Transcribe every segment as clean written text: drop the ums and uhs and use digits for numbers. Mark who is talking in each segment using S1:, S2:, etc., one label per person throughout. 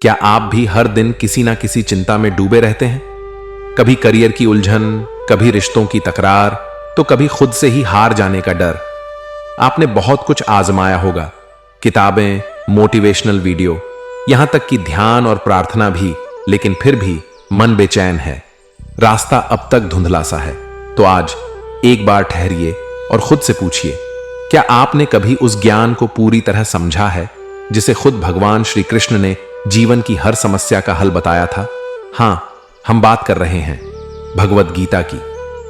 S1: क्या आप भी हर दिन किसी ना किसी चिंता में डूबे रहते हैं? कभी करियर की उलझन, कभी रिश्तों की तकरार, तो कभी खुद से ही हार जाने का डर। आपने बहुत कुछ आजमाया होगा, किताबें, मोटिवेशनल वीडियो, यहां तक कि ध्यान और प्रार्थना भी, लेकिन फिर भी मन बेचैन है, रास्ता अब तक धुंधला सा है। तो आज एक बार ठहरिए और खुद से पूछिए, क्या आपने कभी उस ज्ञान को पूरी तरह समझा है जिसे खुद भगवान श्री कृष्ण ने जीवन की हर समस्या का हल बताया था? हां, हम बात कर रहे हैं भगवत गीता की,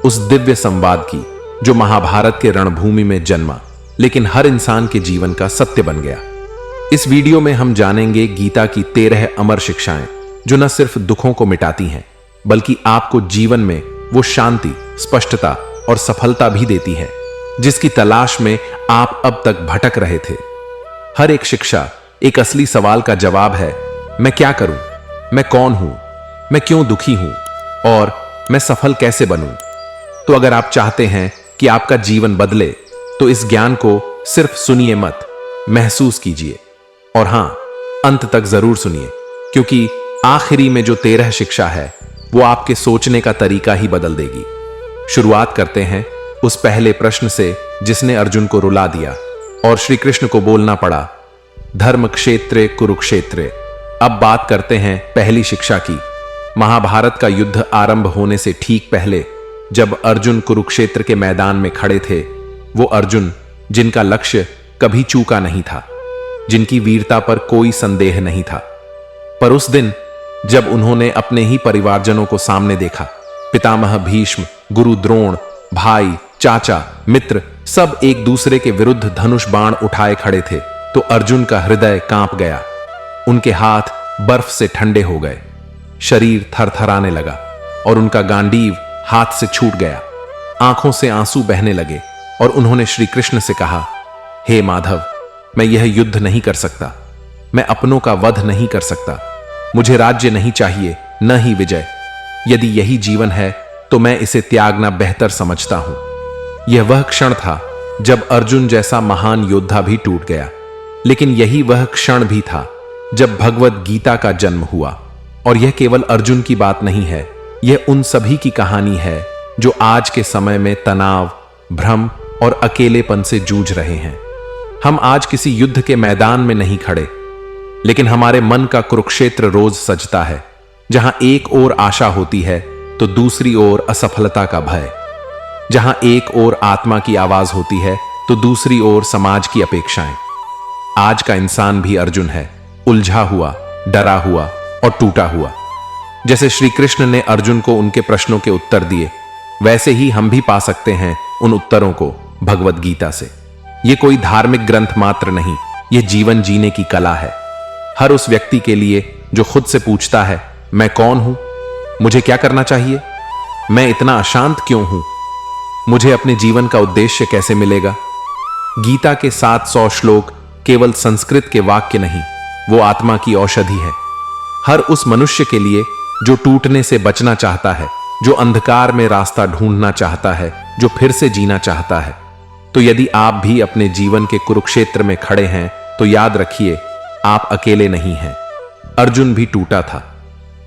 S1: उस दिव्य संवाद की जो महाभारत के रणभूमि में जन्मा, लेकिन हर इंसान के जीवन का सत्य बन गया। इस वीडियो में हम जानेंगे गीता की 13 अमर शिक्षाएं जो न सिर्फ दुखों को मिटाती हैं, बल्कि आपको जीवन में वो शांति, स्पष्टता और सफलता भी देती है जिसकी तलाश में आप अब तक भटक रहे थे। हर एक शिक्षा एक असली सवाल का जवाब है, मैं क्या करूं, मैं कौन हूं, मैं क्यों दुखी हूं और मैं सफल कैसे बनूं। तो अगर आप चाहते हैं कि आपका जीवन बदले तो इस ज्ञान को सिर्फ सुनिए मत, महसूस कीजिए। और हां, अंत तक जरूर सुनिए, क्योंकि आखिरी में जो 13 शिक्षा है वो आपके सोचने का तरीका ही बदल देगी। शुरुआत करते हैं उस पहले प्रश्न से जिसने अर्जुन को रुला दिया और श्री कृष्ण को बोलना पड़ा, धर्म क्षेत्रे कुरुक्षेत्रे। अब बात करते हैं पहली शिक्षा की। महाभारत का युद्ध आरंभ होने से ठीक पहले, जब अर्जुन कुरुक्षेत्र के मैदान में खड़े थे, वो अर्जुन जिनका लक्ष्य कभी चूका नहीं था, जिनकी वीरता पर कोई संदेह नहीं था। पर उस दिन जब उन्होंने अपने ही परिवारजनों को सामने देखा, पितामह भीष्म, गुरु द्रोण, भाई, चाचा, मित्र सब एक दूसरे के विरुद्ध धनुष बाण उठाए खड़े थे, तो अर्जुन का हृदय कांप गया। उनके हाथ बर्फ से ठंडे हो गए, शरीर थरथराने लगा और उनका गांडीव हाथ से छूट गया। आंखों से आंसू बहने लगे और उन्होंने श्री कृष्ण से कहा, हे माधव, मैं यह युद्ध नहीं कर सकता, मैं अपनों का वध नहीं कर सकता, मुझे राज्य नहीं चाहिए, न ही विजय। यदि यही जीवन है तो मैं इसे त्यागना बेहतर समझता हूं। यह वह क्षण था जब अर्जुन जैसा महान योद्धा भी टूट गया, लेकिन यही वह क्षण भी था जब भगवत गीता का जन्म हुआ। और यह केवल अर्जुन की बात नहीं है, यह उन सभी की कहानी है जो आज के समय में तनाव, भ्रम और अकेलेपन से जूझ रहे हैं। हम आज किसी युद्ध के मैदान में नहीं खड़े, लेकिन हमारे मन का कुरुक्षेत्र रोज सजता है, जहां एक ओर आशा होती है तो दूसरी ओर असफलता का भय, जहां एक ओर आत्मा की आवाज होती है तो दूसरी ओर समाज की अपेक्षाएं। आज का इंसान भी अर्जुन है, उलझा हुआ, डरा हुआ और टूटा हुआ। जैसे श्री कृष्ण ने अर्जुन को उनके प्रश्नों के उत्तर दिए, वैसे ही हम भी पा सकते हैं उन उत्तरों को भगवत गीता से। यह कोई धार्मिक ग्रंथ मात्र नहीं, यह जीवन जीने की कला है। हर उस व्यक्ति के लिए जो खुद से पूछता है, मैं कौन हूं, मुझे क्या करना चाहिए, मैं इतना अशांत क्यों हूं, मुझे अपने जीवन का उद्देश्य कैसे मिलेगा। गीता के 700 श्लोक केवल संस्कृत के वाक्य नहीं, वो आत्मा की औषधि है। हर उस मनुष्य के लिए जो टूटने से बचना चाहता है, जो अंधकार में रास्ता ढूंढना चाहता है, जो फिर से जीना चाहता है। तो यदि आप भी अपने जीवन के कुरुक्षेत्र में खड़े हैं तो याद रखिए, आप अकेले नहीं हैं। अर्जुन भी टूटा था,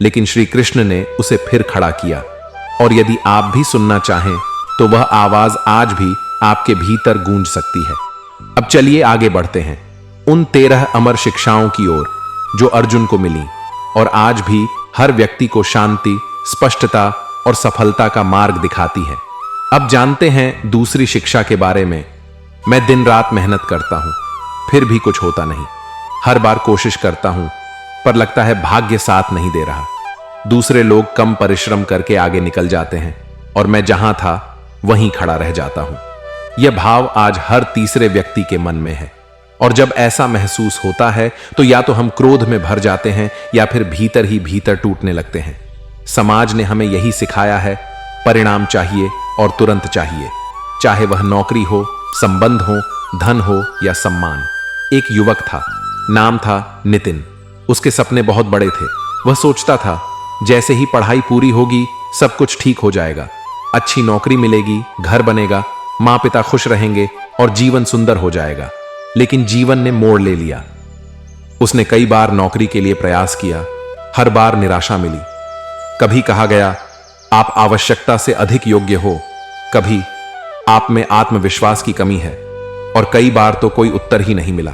S1: लेकिन श्री कृष्ण ने उसे फिर खड़ा किया। और यदि आप भी सुनना चाहें तो वह आवाज आज भी आपके भीतर गूंज सकती है। अब चलिए आगे बढ़ते हैं उन 13 अमर शिक्षाओं की ओर जो अर्जुन को मिली और आज भी हर व्यक्ति को शांति, स्पष्टता और सफलता का मार्ग दिखाती है। अब जानते हैं दूसरी शिक्षा के बारे में। मैं दिन रात मेहनत करता हूं, फिर भी कुछ होता नहीं। हर बार कोशिश करता हूं, पर लगता है भाग्य साथ नहीं दे रहा। दूसरे लोग कम परिश्रम करके आगे निकल जाते हैं और मैं जहां था वहीं खड़ा रह जाता हूं। यह भाव आज हर तीसरे व्यक्ति के मन में है। और जब ऐसा महसूस होता है तो या तो हम क्रोध में भर जाते हैं या फिर भीतर ही भीतर टूटने लगते हैं। समाज ने हमें यही सिखाया है, परिणाम चाहिए और तुरंत चाहिए, चाहे वह नौकरी हो, संबंध हो, धन हो या सम्मान। एक युवक था, नाम था नितिन। उसके सपने बहुत बड़े थे। वह सोचता था जैसे ही पढ़ाई पूरी होगी सब कुछ ठीक हो जाएगा, अच्छी नौकरी मिलेगी, घर बनेगा, माँ पिता खुश रहेंगे और जीवन सुंदर हो जाएगा। लेकिन जीवन ने मोड़ ले लिया। उसने कई बार नौकरी के लिए प्रयास किया, हर बार निराशा मिली। कभी कहा गया आप आवश्यकता से अधिक योग्य हो, कभी आप में आत्मविश्वास की कमी है, और कई बार तो कोई उत्तर ही नहीं मिला।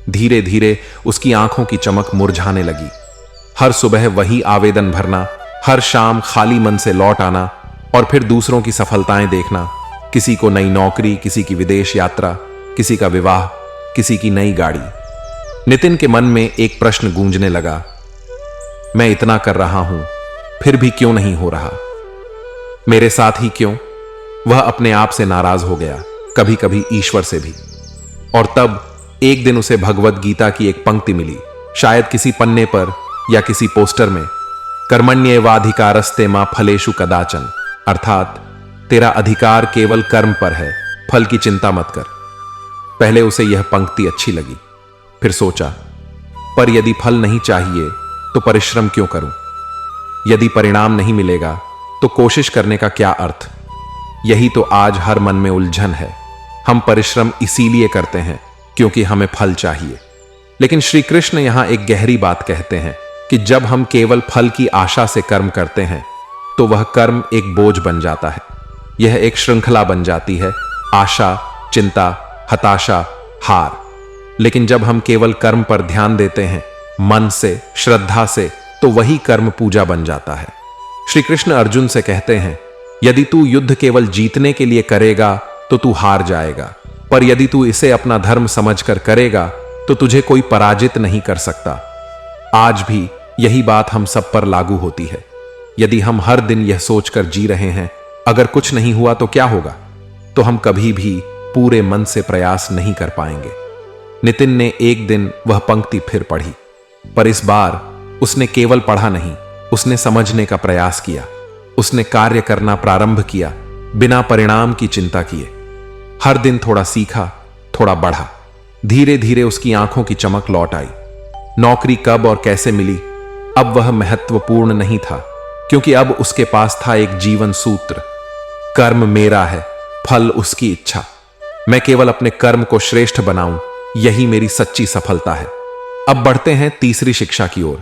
S1: धीरे धीरे उसकी आंखों की चमक मुरझाने लगी। हर सुबह वही आवेदन भरना, हर शाम खाली मन से लौट आना और फिर दूसरों की सफलताएं देखना, किसी को नई नौकरी, किसी की विदेश यात्रा, किसी का विवाह, किसी की नई गाड़ी। नितिन के मन में एक प्रश्न गूंजने लगा, मैं इतना कर रहा हूं फिर भी क्यों नहीं हो रहा? मेरे साथ ही क्यों? वह अपने आप से नाराज हो गया, कभी कभी ईश्वर से भी। और तब एक दिन उसे भगवद गीता की एक पंक्ति मिली, शायद किसी पन्ने पर या किसी पोस्टर में, कर्मण्येवाधिकारस्ते मा फलेषु कदाचन, अर्थात तेरा अधिकार केवल कर्म पर है, फल की चिंता मत कर। पहले उसे यह पंक्ति अच्छी लगी, फिर सोचा, पर यदि फल नहीं चाहिए तो परिश्रम क्यों करूं? यदि परिणाम नहीं मिलेगा तो कोशिश करने का क्या अर्थ? यही तो आज हर मन में उलझन है। हम परिश्रम इसीलिए करते हैं क्योंकि हमें फल चाहिए। लेकिन श्री कृष्ण यहां एक गहरी बात कहते हैं कि जब हम केवल फल की आशा से कर्म करते हैं तो वह कर्म एक बोझ बन जाता है। यह एक श्रृंखला बन जाती है, आशा, चिंता, हताशा, हार। लेकिन जब हम केवल कर्म पर ध्यान देते हैं, मन से, श्रद्धा से, तो वही कर्म पूजा बन जाता है। श्री कृष्ण अर्जुन से कहते हैं, यदि तू युद्ध केवल जीतने के लिए करेगा तो तू हार जाएगा, पर यदि तू इसे अपना धर्म समझकर करेगा तो तुझे कोई पराजित नहीं कर सकता। आज भी यही बात हम सब पर लागू होती है। यदि हम हर दिन यह सोचकर जी रहे हैं, अगर कुछ नहीं हुआ तो क्या होगा, तो हम कभी भी पूरे मन से प्रयास नहीं कर पाएंगे। नितिन ने एक दिन वह पंक्ति फिर पढ़ी, पर इस बार उसने केवल पढ़ा नहीं, उसने समझने का प्रयास किया। उसने कार्य करना प्रारंभ किया, बिना परिणाम की चिंता किए। हर दिन थोड़ा सीखा, थोड़ा बढ़ा। धीरे धीरे उसकी आंखों की चमक लौट आई। नौकरी कब और कैसे मिली, अब वह महत्वपूर्ण नहीं था, क्योंकि अब उसके पास था एक जीवन सूत्र, कर्म मेरा है, फल उसकी इच्छा। मैं केवल अपने कर्म को श्रेष्ठ बनाऊं, यही मेरी सच्ची सफलता है। अब बढ़ते हैं तीसरी शिक्षा की ओर।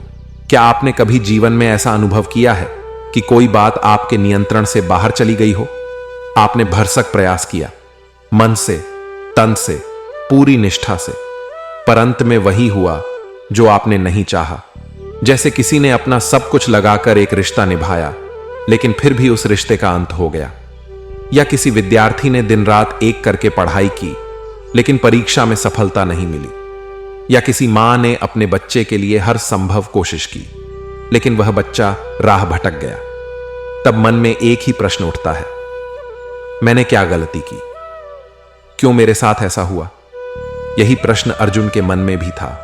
S1: क्या आपने कभी जीवन में ऐसा अनुभव किया है कि कोई बात आपके नियंत्रण से बाहर चली गई हो? आपने भरसक प्रयास किया, मन से, तन से, पूरी निष्ठा से, पर अंत में वही हुआ जो आपने नहीं चाहा। जैसे किसी ने अपना सब कुछ लगाकर एक रिश्ता निभाया, लेकिन फिर भी उस रिश्ते का अंत हो गया। या किसी विद्यार्थी ने दिन रात एक करके पढ़ाई की, लेकिन परीक्षा में सफलता नहीं मिली। या किसी मां ने अपने बच्चे के लिए हर संभव कोशिश की, लेकिन वह बच्चा राह भटक गया। तब मन में एक ही प्रश्न उठता है, मैंने क्या गलती की? क्यों मेरे साथ ऐसा हुआ? यही प्रश्न अर्जुन के मन में भी था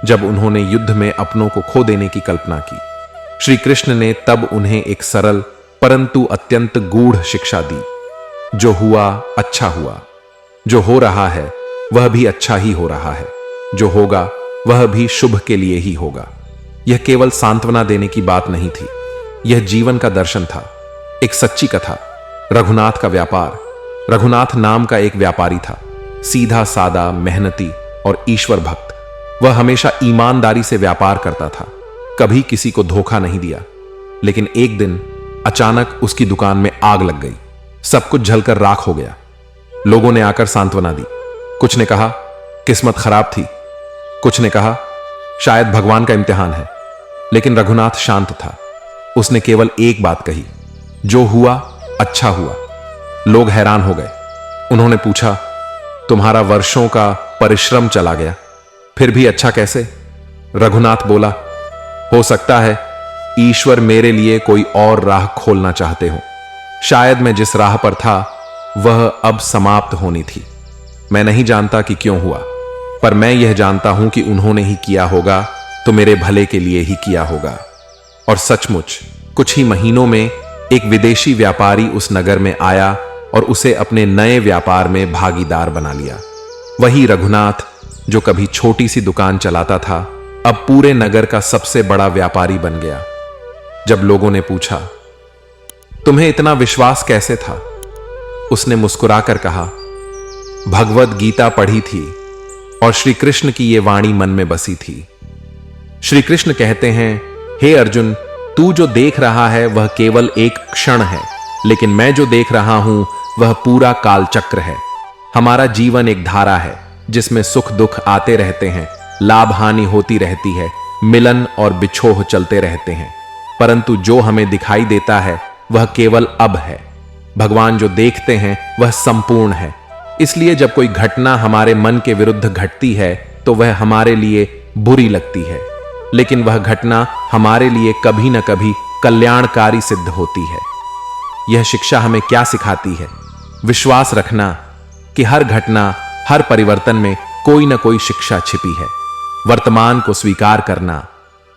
S1: जब उन्होंने युद्ध में अपनों को खो देने की कल्पना की। श्री कृष्ण ने तब उन्हें एक सरल परंतु अत्यंत गूढ़ शिक्षा दी, जो हुआ अच्छा हुआ, जो हो रहा है वह भी अच्छा ही हो रहा है, जो होगा वह भी शुभ के लिए ही होगा। यह केवल सांत्वना देने की बात नहीं थी, यह जीवन का दर्शन था, एक सच्ची कथा। रघुनाथ का व्यापार। रघुनाथ नाम का एक व्यापारी था, सीधा सादा, मेहनती और ईश्वर भक्त। वह हमेशा ईमानदारी से व्यापार करता था, कभी किसी को धोखा नहीं दिया। लेकिन एक दिन अचानक उसकी दुकान में आग लग गई, सब कुछ जलकर राख हो गया। लोगों ने आकर सांत्वना दी। कुछ ने कहा किस्मत खराब थी, कुछ ने कहा शायद भगवान का इम्तिहान है। लेकिन रघुनाथ शांत था। उसने केवल एक बात कही, जो हुआ अच्छा हुआ। लोग हैरान हो गए। उन्होंने पूछा, तुम्हारा वर्षों का परिश्रम चला गया, फिर भी अच्छा कैसे? रघुनाथ बोला, हो सकता है ईश्वर मेरे लिए कोई और राह खोलना चाहते हो। शायद मैं जिस राह पर था वह अब समाप्त होनी थी। मैं नहीं जानता कि क्यों हुआ, पर मैं यह जानता हूं कि उन्होंने ही किया होगा तो मेरे भले के लिए ही किया होगा। और सचमुच कुछ ही महीनों में एक विदेशी व्यापारी उस नगर में आया और उसे अपने नए व्यापार में भागीदार बना लिया। वही रघुनाथ जो कभी छोटी सी दुकान चलाता था, अब पूरे नगर का सबसे बड़ा व्यापारी बन गया। जब लोगों ने पूछा, तुम्हें इतना विश्वास कैसे था? उसने मुस्कुराकर कहा, भगवद गीता पढ़ी थी और श्री कृष्ण की ये वाणी मन में बसी थी। श्री कृष्ण कहते हैं, हे अर्जुन, तू जो देख रहा है वह केवल एक क्षण है, लेकिन मैं जो देख रहा हूं वह पूरा कालचक्र है। हमारा जीवन एक धारा है जिसमें सुख दुख आते रहते हैं, लाभ हानि होती रहती है, मिलन और बिछोह चलते रहते हैं, परंतु जो हमें दिखाई देता है वह केवल अब है। भगवान जो देखते हैं वह संपूर्ण है। इसलिए जब कोई घटना हमारे मन के विरुद्ध घटती है तो वह हमारे लिए बुरी लगती है, लेकिन वह घटना हमारे लिए कभी न कभी कल्याणकारी सिद्ध होती है। यह शिक्षा हमें क्या सिखाती है? विश्वास रखना कि हर घटना, हर परिवर्तन में कोई न कोई शिक्षा छिपी है। वर्तमान को स्वीकार करना,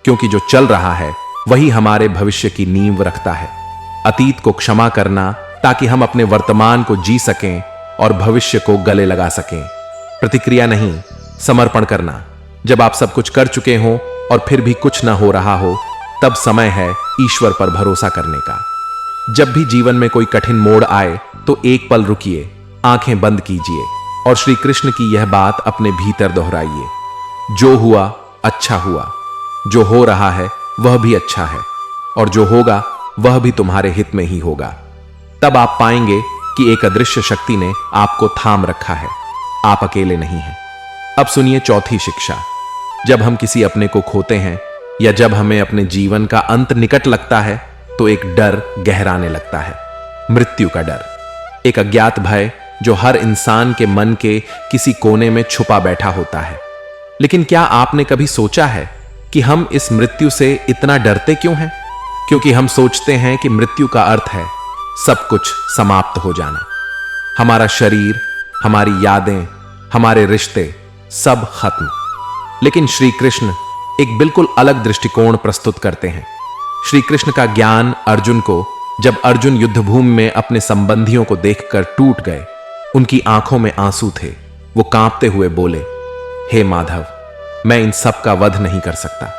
S1: क्योंकि जो चल रहा है वही हमारे भविष्य की नींव रखता है। अतीत को क्षमा करना ताकि हम अपने वर्तमान को जी सकें और भविष्य को गले लगा सकें। प्रतिक्रिया नहीं, समर्पण करना। जब आप सब कुछ कर चुके हों और फिर भी कुछ ना हो रहा हो, तब समय है ईश्वर पर भरोसा करने का। जब भी जीवन में कोई कठिन मोड़ आए तो एक पल रुकिए, आंखें बंद कीजिए और श्री कृष्ण की यह बात अपने भीतर दोहराइए, जो हुआ अच्छा हुआ, जो हो रहा है वह भी अच्छा है, और जो होगा वह भी तुम्हारे हित में ही होगा। तब आप पाएंगे कि एक अदृश्य शक्ति ने आपको थाम रखा है, आप अकेले नहीं हैं। अब सुनिए चौथी शिक्षा। जब हम किसी अपने को खोते हैं या जब हमें अपने जीवन का अंत निकट लगता है तो एक डर गहराने लगता है, मृत्यु का डर। एक अज्ञात भय जो हर इंसान के मन के किसी कोने में छुपा बैठा होता है। लेकिन क्या आपने कभी सोचा है कि हम इस मृत्यु से इतना डरते क्यों हैं? क्योंकि हम सोचते हैं कि मृत्यु का अर्थ है सब कुछ समाप्त हो जाना। हमारा शरीर, हमारी यादें, हमारे रिश्ते सब खत्म। लेकिन श्री कृष्ण एक बिल्कुल अलग दृष्टिकोण प्रस्तुत करते हैं। श्री कृष्ण का ज्ञान अर्जुन को, जब अर्जुन युद्धभूमि में अपने संबंधियों को देखकर टूट गए, उनकी आंखों में आंसू थे। वो कांपते हुए बोले, हे माधव, मैं इन सब का वध नहीं कर सकता।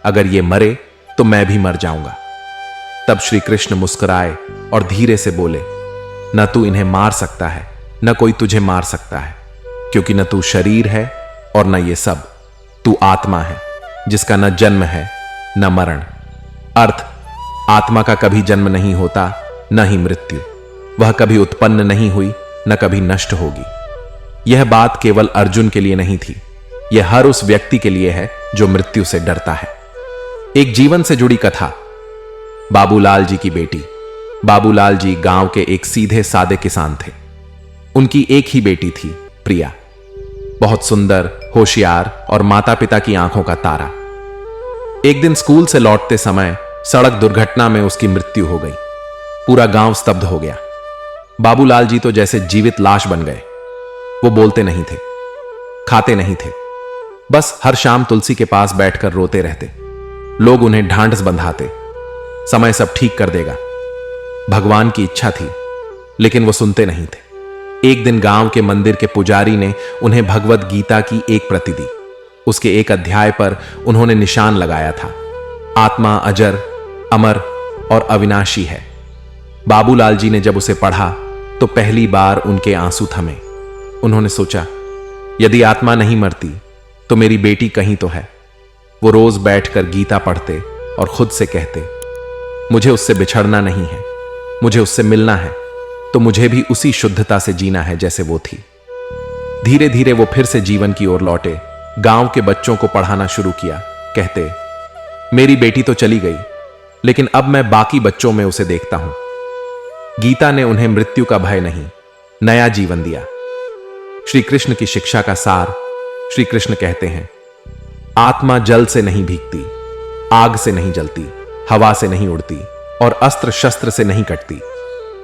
S1: अगर ये मरे तो मैं भी मर जाऊंगा। तब श्री कृष्ण मुस्कुराए और धीरे से बोले, न तू इन्हें मार सकता है, न कोई तुझे मार सकता है, क्योंकि न तू शरीर है और न ये सब। तू आत्मा है जिसका न जन्म है न मरण। अर्थ, आत्मा का कभी जन्म नहीं होता, न ही मृत्यु। वह कभी उत्पन्न नहीं हुई, न कभी नष्ट होगी। यह बात केवल अर्जुन के लिए नहीं थी, यह हर उस व्यक्ति के लिए है जो मृत्यु से डरता है। एक जीवन से जुड़ी कथा। बाबूलाल जी की बेटी। बाबूलाल जी गांव के एक सीधे सादे किसान थे। उनकी एक ही बेटी थी, प्रिया। बहुत सुंदर, होशियार और माता पिता की आंखों का तारा। एक दिन स्कूल से लौटते समय सड़क दुर्घटना में उसकी मृत्यु हो गई। पूरा गांव स्तब्ध हो गया। बाबूलाल जी तो जैसे जीवित लाश बन गए। वो बोलते नहीं थे, खाते नहीं थे, बस हर शाम तुलसी के पास बैठकर रोते रहते। लोग उन्हें ढांढस बंधाते, समय सब ठीक कर देगा। भगवान की इच्छा थी, लेकिन वो सुनते नहीं थे। एक दिन गांव के मंदिर के पुजारी ने उन्हें भगवत गीता की एक प्रति दी। उसके एक अध्याय पर उन्होंने निशान लगाया था, आत्मा अजर, अमर और अविनाशी है। बाबूलाल जी ने जब उसे पढ़ा तो पहली बार उनके आंसू थमे। उन्होंने सोचा, यदि आत्मा नहीं मरती तो मेरी बेटी कहीं तो है। वो रोज बैठकर गीता पढ़ते और खुद से कहते, मुझे उससे बिछड़ना नहीं है, मुझे उससे मिलना है, तो मुझे भी उसी शुद्धता से जीना है जैसे वो थी। धीरे धीरे वो फिर से जीवन की ओर लौटे। गांव के बच्चों को पढ़ाना शुरू किया। कहते, मेरी बेटी तो चली गई, लेकिन अब मैं बाकी बच्चों में उसे देखता हूं। गीता ने उन्हें मृत्यु का भय नहीं, नया जीवन दिया। श्री कृष्ण की शिक्षा का सार। श्री कृष्ण कहते हैं, आत्मा जल से नहीं भीगती, आग से नहीं जलती, हवा से नहीं उड़ती और अस्त्र शस्त्र से नहीं कटती।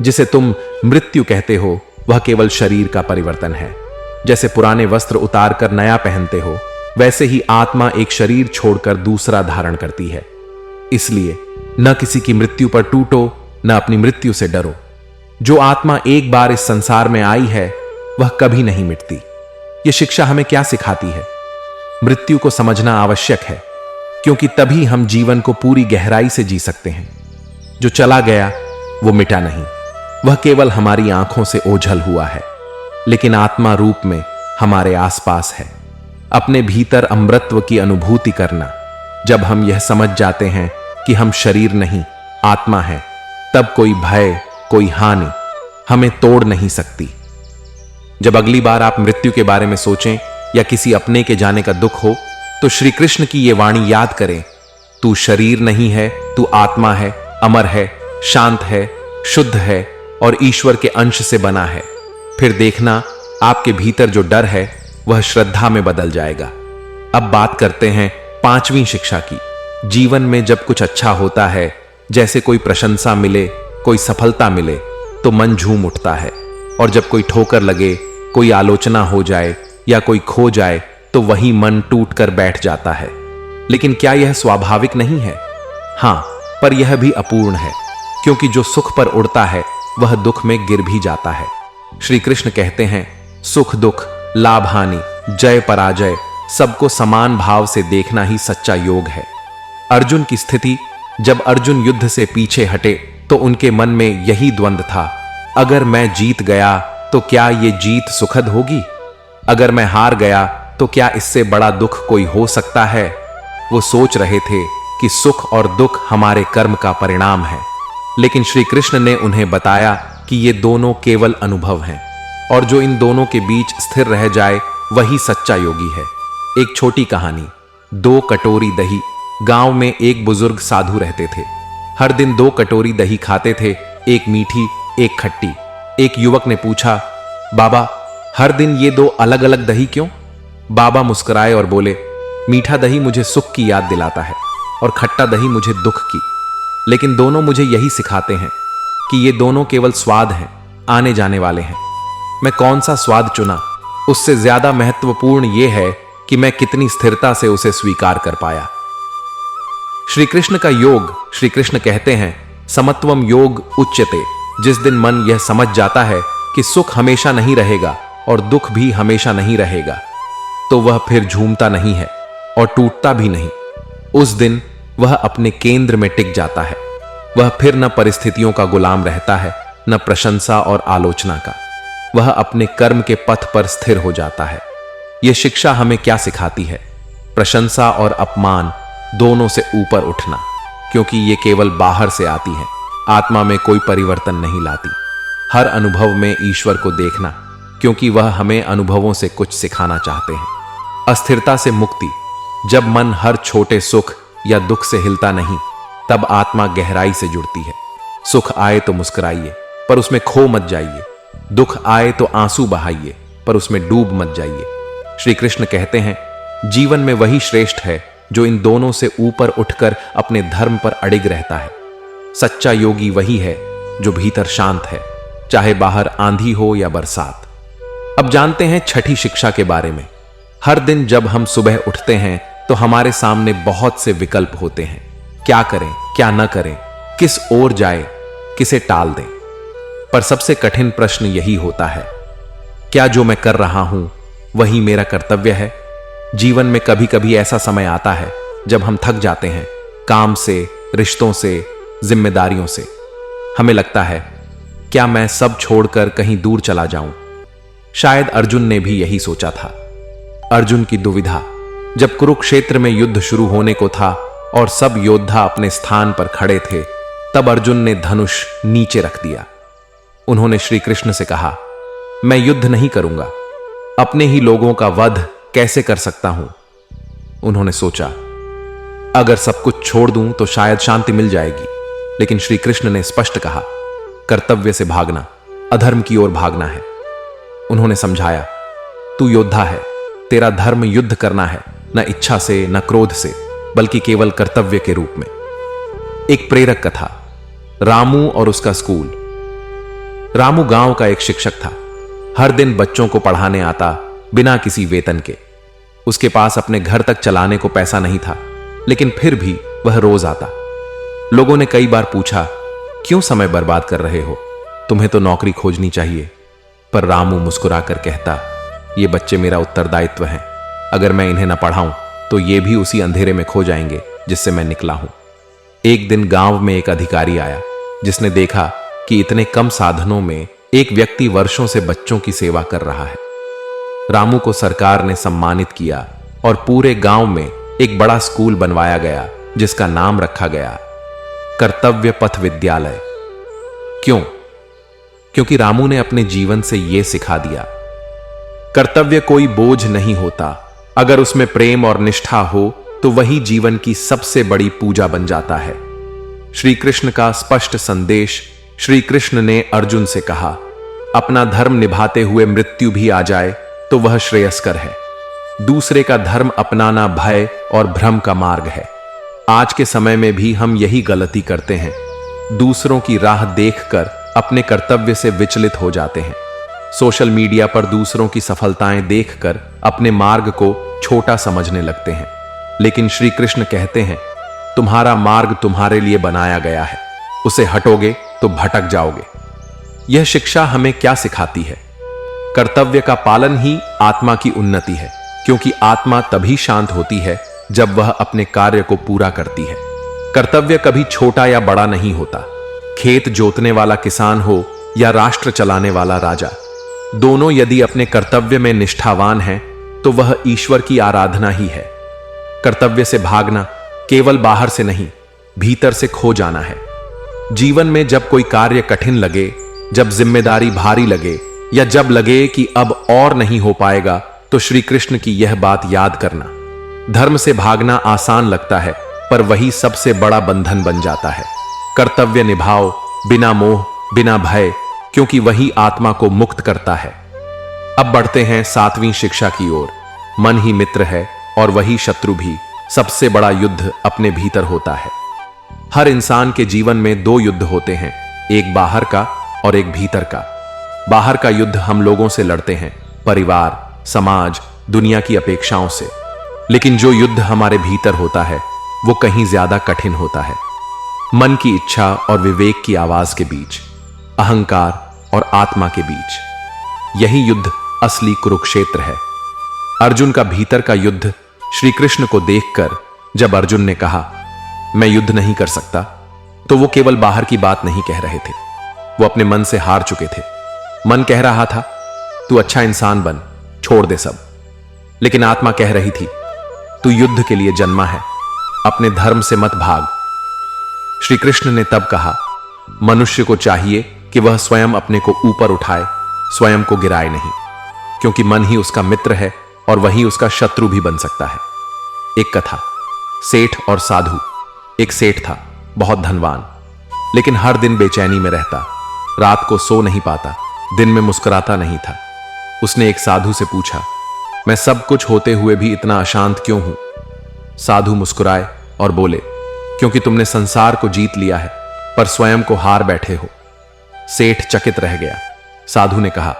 S1: जिसे तुम मृत्यु कहते हो वह केवल शरीर का परिवर्तन है। जैसे पुराने वस्त्र उतारकर नया पहनते हो, वैसे ही आत्मा एक शरीर छोड़कर दूसरा धारण करती है। इसलिए न किसी की मृत्यु पर टूटो, न अपनी मृत्यु से डरो। जो आत्मा एक बार इस संसार में आई है वह कभी नहीं मिटती। यह शिक्षा हमें क्या सिखाती है? मृत्यु को समझना आवश्यक है, क्योंकि तभी हम जीवन को पूरी गहराई से जी सकते हैं। जो चला गया वो मिटा नहीं, वह केवल हमारी आंखों से ओझल हुआ है, लेकिन आत्मा रूप में हमारे आसपास है। अपने भीतर अमृतत्व की अनुभूति करना, जब हम यह समझ जाते हैं कि हम शरीर नहीं आत्मा हैं, तब कोई भय, कोई हानि हमें तोड़ नहीं सकती। जब अगली बार आप मृत्यु के बारे में सोचें या किसी अपने के जाने का दुख हो, तो श्री कृष्ण की ये वाणी याद करें, तू शरीर नहीं है, तू आत्मा है, अमर है, शांत है, शुद्ध है और ईश्वर के अंश से बना है। फिर देखना आपके भीतर जो डर है वह श्रद्धा में बदल जाएगा। अब बात करते हैं 5वीं शिक्षा की। जीवन में जब कुछ अच्छा होता है, जैसे कोई प्रशंसा मिले, कोई सफलता मिले, तो मन झूम उठता है, और जब कोई ठोकर लगे, कोई आलोचना हो जाए या कोई खो जाए, तो वही मन टूट कर बैठ जाता है। लेकिन क्या यह स्वाभाविक नहीं है? हां, पर यह भी अपूर्ण है, क्योंकि जो सुख पर उड़ता है वह दुख में गिर भी जाता है। श्री कृष्ण कहते हैं, सुख दुख, लाभ हानि, जय पराजय सबको समान भाव से देखना ही सच्चा योग है। अर्जुन की स्थिति, जब अर्जुन युद्ध से पीछे हटे तो उनके मन में यही द्वंद था, अगर मैं जीत गया तो क्या ये जीत सुखद होगी? अगर मैं हार गया तो क्या इससे बड़ा दुख कोई हो सकता है? वो सोच रहे थे कि सुख और दुख हमारे कर्म का परिणाम है, लेकिन श्री कृष्ण ने उन्हें बताया कि ये दोनों केवल अनुभव हैं, और जो इन दोनों के बीच स्थिर रह जाए वही सच्चा योगी है। एक छोटी कहानी। 2 कटोरी दही। गांव में एक बुजुर्ग साधु रहते थे। हर दिन 2 कटोरी दही खाते थे, एक मीठी, एक खट्टी। एक युवक ने पूछा, बाबा, हर दिन ये 2 अलग अलग दही क्यों? बाबा मुस्कुराए और बोले, मीठा दही मुझे सुख की याद दिलाता है और खट्टा दही मुझे दुख की, लेकिन दोनों मुझे यही सिखाते हैं कि ये दोनों केवल स्वाद हैं, आने जाने वाले हैं। मैं कौन सा स्वाद चुना, उससे ज्यादा महत्वपूर्ण यह है कि मैं कितनी स्थिरता से उसे स्वीकार कर पाया। श्री कृष्ण का योग, श्री कृष्ण कहते हैं, समत्वम योग उच्यते। जिस दिन मन यह समझ जाता है कि सुख हमेशा नहीं रहेगा और दुख भी हमेशा नहीं रहेगा, तो वह फिर झूमता नहीं है और टूटता भी नहीं। उस दिन वह अपने केंद्र में टिक जाता है। वह फिर न परिस्थितियों का गुलाम रहता है, न प्रशंसा और आलोचना का। वह अपने कर्म के पथ पर स्थिर हो जाता है। यह शिक्षा हमें क्या सिखाती है? प्रशंसा और अपमान दोनों से ऊपर उठना, क्योंकि ये केवल बाहर से आती है, आत्मा में कोई परिवर्तन नहीं लाती। हर अनुभव में ईश्वर को देखना, क्योंकि वह हमें अनुभवों से कुछ सिखाना चाहते हैं। अस्थिरता से मुक्ति। जब मन हर छोटे सुख या दुख से हिलता नहीं, तब आत्मा गहराई से जुड़ती है। सुख आए तो मुस्कुराइए, पर उसमें खो मत जाइए। दुख आए तो आंसू बहाइए, पर उसमें डूब मत जाइए। श्री कृष्ण कहते हैं, जीवन में वही श्रेष्ठ है जो इन दोनों से ऊपर उठकर अपने धर्म पर अडिग रहता है। सच्चा योगी वही है जो भीतर शांत है, चाहे बाहर आंधी हो या बरसात। अब जानते हैं 6ठी शिक्षा के बारे में। हर दिन जब हम सुबह उठते हैं तो हमारे सामने बहुत से विकल्प होते हैं। क्या करें, क्या न करें, किस ओर जाए, किसे टाल दें। पर सबसे कठिन प्रश्न यही होता है, क्या जो मैं कर रहा हूं वही मेरा कर्तव्य है? जीवन में कभी कभी ऐसा समय आता है जब हम थक जाते हैं, काम से, रिश्तों से, जिम्मेदारियों से। हमें लगता है, क्या मैं सब छोड़कर कहीं दूर चला जाऊं? शायद अर्जुन ने भी यही सोचा था। अर्जुन की दुविधा। जब कुरुक्षेत्र में युद्ध शुरू होने को था और सब योद्धा अपने स्थान पर खड़े थे, तब अर्जुन ने धनुष नीचे रख दिया। उन्होंने श्री कृष्ण से कहा, मैं युद्ध नहीं करूंगा, अपने ही लोगों का वध कैसे कर सकता हूं? उन्होंने सोचा, अगर सब कुछ छोड़ दूं तो शायद शांति मिल जाएगी। लेकिन श्री कृष्ण ने स्पष्ट कहा, कर्तव्य से भागना अधर्म की ओर भागना है। उन्होंने समझाया, तू योद्धा है, तेरा धर्म युद्ध करना है, न इच्छा से, न क्रोध से, बल्कि केवल कर्तव्य के रूप में। एक प्रेरक कथा। रामू और उसका स्कूल। रामू गांव का एक शिक्षक था। हर दिन बच्चों को पढ़ाने आता, बिना किसी वेतन के। उसके पास अपने घर तक चलाने को पैसा नहीं था, लेकिन फिर भी वह रोज आता। लोगों ने कई बार पूछा, क्यों समय बर्बाद कर रहे हो? तुम्हें तो नौकरी खोजनी चाहिए। पर रामू मुस्कुराकर कहता, ये बच्चे मेरा उत्तरदायित्व हैं। अगर मैं इन्हें न पढ़ाऊं तो ये भी उसी अंधेरे में खो जाएंगे जिससे मैं निकला हूं। एक दिन गांव में एक अधिकारी आया, जिसने देखा कि इतने कम साधनों में एक व्यक्ति वर्षों से बच्चों की सेवा कर रहा है। रामू को सरकार ने सम्मानित किया और पूरे गांव में एक बड़ा स्कूल बनवाया गया जिसका नाम रखा गया कर्तव्य पथ विद्यालय। क्यों? क्योंकि रामू ने अपने जीवन से यह सिखा दिया, कर्तव्य कोई बोझ नहीं होता, अगर उसमें प्रेम और निष्ठा हो तो वही जीवन की सबसे बड़ी पूजा बन जाता है। श्री कृष्ण का स्पष्ट संदेश। श्री कृष्ण ने अर्जुन से कहा, अपना धर्म निभाते हुए मृत्यु भी आ जाए तो वह श्रेयस्कर है। दूसरे का धर्म अपनाना भय और भ्रम का मार्ग है। आज के समय में भी हम यही गलती करते हैं, दूसरों की राह देखकर अपने कर्तव्य से विचलित हो जाते हैं। सोशल मीडिया पर दूसरों की सफलताएं देखकर अपने मार्ग को छोटा समझने लगते हैं, लेकिन श्री कृष्ण कहते हैं, तुम्हारा मार्ग तुम्हारे लिए बनाया गया है, उसे हटोगे तो भटक जाओगे। यह शिक्षा हमें क्या सिखाती है? कर्तव्य का पालन ही आत्मा की उन्नति है, क्योंकि आत्मा तभी शांत होती है जब वह अपने कार्य को पूरा करती है। कर्तव्य कभी छोटा या बड़ा नहीं होता। खेत जोतने वाला किसान हो या राष्ट्र चलाने वाला राजा, दोनों यदि अपने कर्तव्य में निष्ठावान हैं तो वह ईश्वर की आराधना ही है। कर्तव्य से भागना केवल बाहर से नहीं, भीतर से खो जाना है। जीवन में जब कोई कार्य कठिन लगे, जब जिम्मेदारी भारी लगे या जब लगे कि अब और नहीं हो पाएगा, तो श्री कृष्ण की यह बात याद करना। धर्म से भागना आसान लगता है, पर वही सबसे बड़ा बंधन बन जाता है। कर्तव्य निभाओ बिना मोह, बिना भय, क्योंकि वही आत्मा को मुक्त करता है। अब बढ़ते हैं 7वीं शिक्षा की ओर। मन ही मित्र है और वही शत्रु भी। सबसे बड़ा युद्ध अपने भीतर होता है। हर इंसान के जीवन में 2 युद्ध होते हैं, एक बाहर का और एक भीतर का। बाहर का युद्ध हम लोगों से लड़ते हैं, परिवार, समाज, दुनिया की अपेक्षाओं से। लेकिन जो युद्ध हमारे भीतर होता है वो कहीं ज्यादा कठिन होता है। मन की इच्छा और विवेक की आवाज के बीच, अहंकार और आत्मा के बीच। यही युद्ध असली कुरुक्षेत्र है। अर्जुन का भीतर का युद्ध। श्री कृष्ण को देखकर जब अर्जुन ने कहा, मैं युद्ध नहीं कर सकता, तो वो केवल बाहर की बात नहीं कह रहे थे, वो अपने मन से हार चुके थे। मन कह रहा था, तू अच्छा इंसान बन, छोड़ दे सब। लेकिन आत्मा कह रही थी, तू युद्ध के लिए जन्मा है, अपने धर्म से मत भाग। श्री कृष्ण ने तब कहा, मनुष्य को चाहिए कि वह स्वयं अपने को ऊपर उठाए, स्वयं को गिराए नहीं, क्योंकि मन ही उसका मित्र है और वही उसका शत्रु भी बन सकता है। एक कथा, सेठ और साधु। एक सेठ था, बहुत धनवान, लेकिन हर दिन बेचैनी में रहता, रात को सो नहीं पाता, दिन में मुस्कुराता नहीं था। उसने एक साधु से पूछा, मैं सब कुछ होते हुए भी इतना अशांत क्यों हूं? साधु मुस्कुराए और बोले, क्योंकि तुमने संसार को जीत लिया है पर स्वयं को हार बैठे हो। सेठ चकित रह गया। साधु ने कहा,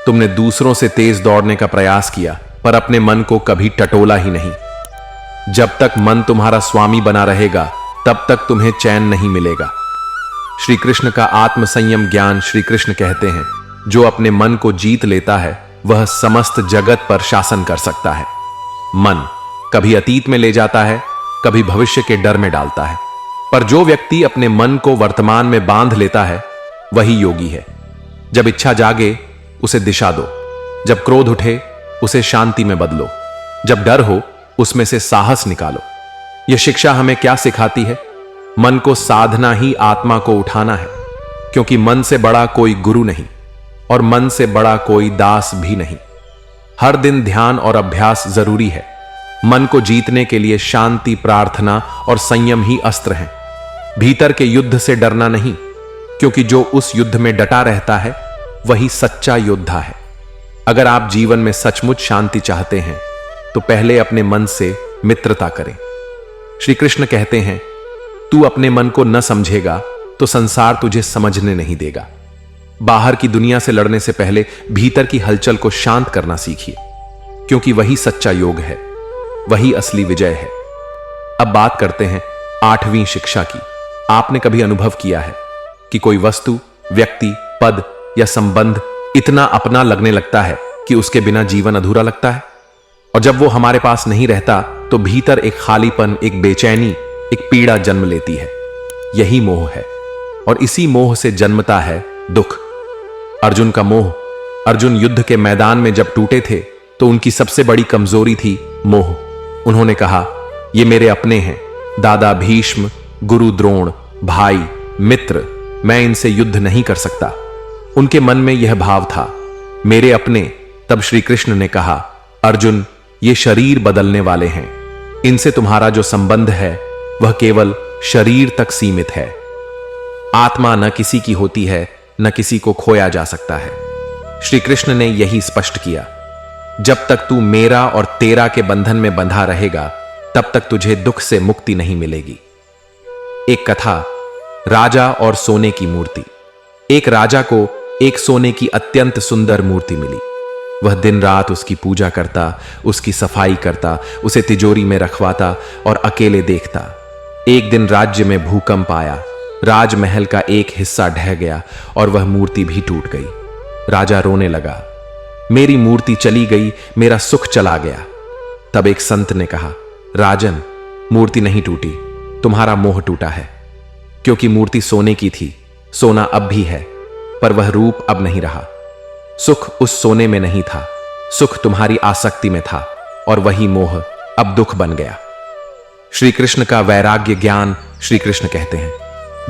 S1: तुमने दूसरों से तेज दौड़ने का प्रयास किया पर अपने मन को कभी टटोला ही नहीं। जब तक मन तुम्हारा स्वामी बना रहेगा तब तक तुम्हें चैन नहीं मिलेगा। श्री कृष्ण का आत्म संयम ज्ञान। श्री कृष्ण कहते हैं, जो अपने मन को जीत लेता है वह समस्त जगत पर शासन कर सकता है। मन कभी अतीत में ले जाता है, कभी भविष्य के डर में डालता है, पर जो व्यक्ति अपने मन को वर्तमान में बांध लेता है वही योगी है। जब इच्छा जागे उसे दिशा दो, जब क्रोध उठे उसे शांति में बदलो, जब डर हो उसमें से साहस निकालो। यह शिक्षा हमें क्या सिखाती है? मन को साधना ही आत्मा को उठाना है, क्योंकि मन से बड़ा कोई गुरु नहीं और मन से बड़ा कोई दास भी नहीं। हर दिन ध्यान और अभ्यास जरूरी है। मन को जीतने के लिए शांति, प्रार्थना और संयम ही अस्त्र हैं। भीतर के युद्ध से डरना नहीं, क्योंकि जो उस युद्ध में डटा रहता है वही सच्चा योद्धा है। अगर आप जीवन में सचमुच शांति चाहते हैं तो पहले अपने मन से मित्रता करें। श्री कृष्ण कहते हैं, तू अपने मन को न समझेगा तो संसार तुझे समझने नहीं देगा। बाहर की दुनिया से लड़ने से पहले भीतर की हलचल को शांत करना सीखिए, क्योंकि वही सच्चा योग है, वही असली विजय है। अब बात करते हैं 8वीं शिक्षा की। आपने कभी अनुभव किया है कि कोई वस्तु, व्यक्ति, पद या संबंध इतना अपना लगने लगता है कि उसके बिना जीवन अधूरा लगता है, और जब वो हमारे पास नहीं रहता तो भीतर एक खालीपन, एक बेचैनी, एक पीड़ा जन्म लेती है। यही मोह है, और इसी मोह से जन्मता है दुख। अर्जुन का मोह। अर्जुन युद्ध के मैदान में जब टूटे थे तो उनकी सबसे बड़ी कमजोरी थी मोह। उन्होंने कहा, ये मेरे अपने हैं, दादा भीष्म, गुरु द्रोण, भाई, मित्र, मैं इनसे युद्ध नहीं कर सकता। उनके मन में यह भाव था, मेरे अपने। तब श्री कृष्ण ने कहा, अर्जुन, ये शरीर बदलने वाले हैं, इनसे तुम्हारा जो संबंध है वह केवल शरीर तक सीमित है। आत्मा न किसी की होती है, न किसी को खोया जा सकता है। श्री कृष्ण ने यही स्पष्ट किया। जब तक तू मेरा और तेरा के बंधन में बंधा रहेगा, तब तक तुझे दुख से मुक्ति नहीं मिलेगी। एक कथा, राजा और सोने की मूर्ति। एक राजा को एक सोने की अत्यंत सुंदर मूर्ति मिली। वह दिन रात उसकी पूजा करता, उसकी सफाई करता, उसे तिजोरी में रखवाता और अकेले देखता। एक दिन राज्य में भूकंप आया, राजमहल का एक हिस्सा ढह गया और वह मूर्ति भी टूट गई। राजा रोने लगा, मेरी मूर्ति चली गई, मेरा सुख चला गया। तब एक संत ने कहा, राजन, मूर्ति नहीं टूटी, तुम्हारा मोह टूटा है। क्योंकि मूर्ति सोने की थी, सोना अब भी है, पर वह रूप अब नहीं रहा। सुख उस सोने में नहीं था, सुख तुम्हारी आसक्ति में था, और वही मोह अब दुख बन गया। श्री कृष्ण का वैराग्य ज्ञान श्री कृष्ण कहते हैं।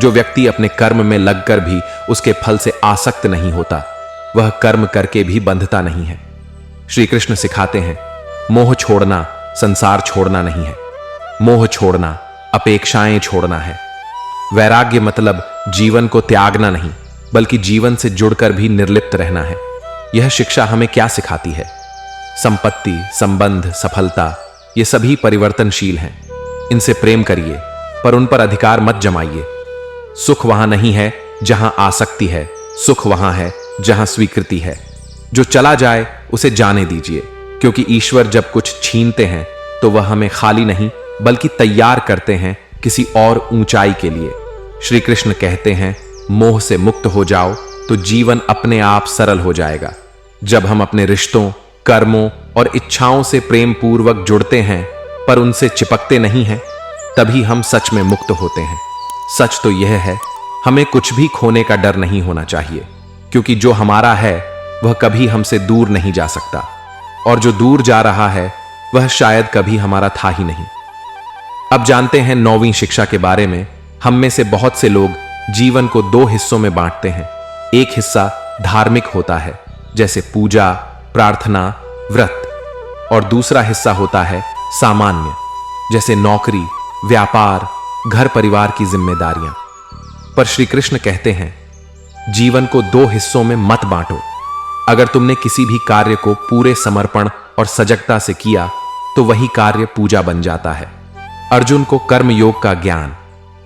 S1: जो व्यक्ति अपने कर्म में लगकर भी उसके फल से आसक्त नहीं होता, वह कर्म करके भी बंधता नहीं है। श्री कृष्ण सिखाते हैं, मोह छोड़ना संसार छोड़ना नहीं है, मोह छोड़ना अपेक्षाएं छोड़ना है। वैराग्य मतलब जीवन को त्यागना नहीं, बल्कि जीवन से जुड़कर भी निर्लिप्त रहना है। यह शिक्षा हमें क्या सिखाती है? संपत्ति, संबंध, सफलता, ये सभी परिवर्तनशील हैं। इनसे प्रेम करिए, पर उन पर अधिकार मत जमाइए। सुख वहां नहीं है जहां आसक्ति है, सुख वहां है जहां स्वीकृति है। जो चला जाए उसे जाने दीजिए, क्योंकि ईश्वर जब कुछ छीनते हैं तो वह हमें खाली नहीं बल्कि तैयार करते हैं किसी और ऊंचाई के लिए। श्री कृष्ण कहते हैं, मोह से मुक्त हो जाओ तो जीवन अपने आप सरल हो जाएगा। जब हम अपने रिश्तों, कर्मों और इच्छाओं से प्रेम पूर्वक जुड़ते हैं पर उनसे चिपकते नहीं हैं, तभी हम सच में मुक्त होते हैं। सच तो यह है, हमें कुछ भी खोने का डर नहीं होना चाहिए, क्योंकि जो हमारा है वह कभी हमसे दूर नहीं जा सकता, और जो दूर जा रहा है वह शायद कभी हमारा था ही नहीं। अब जानते हैं 9वीं शिक्षा के बारे में। हम में से बहुत से लोग जीवन को 2 हिस्सों में बांटते हैं। एक हिस्सा धार्मिक होता है, जैसे पूजा, प्रार्थना, व्रत, और दूसरा हिस्सा होता है सामान्य, जैसे नौकरी, व्यापार, घर परिवार की जिम्मेदारियां। पर श्री कृष्ण कहते हैं, जीवन को 2 हिस्सों में मत बांटो। अगर तुमने किसी भी कार्य को पूरे समर्पण और सजगता से किया तो वही कार्य पूजा बन जाता है। अर्जुन को कर्म योग का ज्ञान।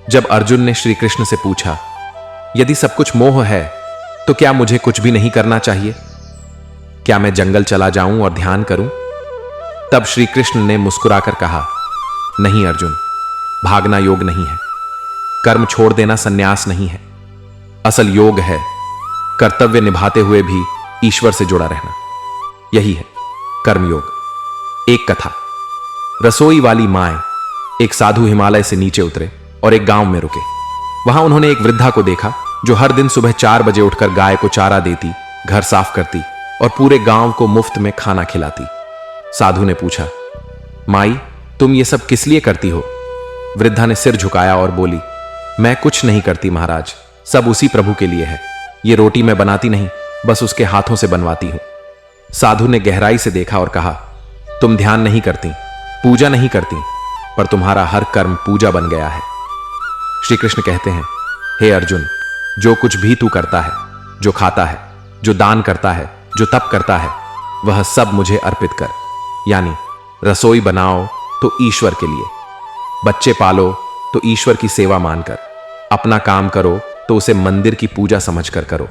S1: जब अर्जुन ने श्री कृष्ण से पूछा, यदि सब कुछ मोह है तो क्या मुझे कुछ भी नहीं करना चाहिए? क्या मैं जंगल चला जाऊं और ध्यान करूं? तब श्री कृष्ण ने मुस्कुराकर कहा, नहीं अर्जुन, भागना योग नहीं है, कर्म छोड़ देना संन्यास नहीं है। असल योग है कर्तव्य निभाते हुए भी ईश्वर से जुड़ा रहना। यही है कर्मयोग। एक कथा, रसोई वाली माएं एक साधु हिमालय से नीचे उतरे और एक गांव में रुके। वहां उन्होंने एक वृद्धा को देखा जो हर दिन सुबह 4 बजे उठकर गाय को चारा देती, घर साफ करती और पूरे गांव को मुफ्त में खाना खिलाती। साधु ने पूछा, माई, तुम ये सब किस लिए करती हो? वृद्धा ने सिर झुकाया और बोली, मैं कुछ नहीं करती महाराज, सब उसी प्रभु के लिए है। ये रोटी मैं बनाती नहीं, बस उसके हाथों से बनवाती हूं। साधु ने गहराई से देखा और कहा, तुम ध्यान नहीं करती, पूजा नहीं करती, पर तुम्हारा हर कर्म पूजा बन गया है। श्री कृष्ण कहते हैं, हे अर्जुन, जो कुछ भी तू करता है, जो खाता है, जो दान करता है, जो तप करता है, वह सब मुझे अर्पित कर। यानी रसोई बनाओ तो ईश्वर के लिए, बच्चे पालो तो ईश्वर की सेवा मानकर, अपना काम करो तो उसे मंदिर की पूजा समझकर करो।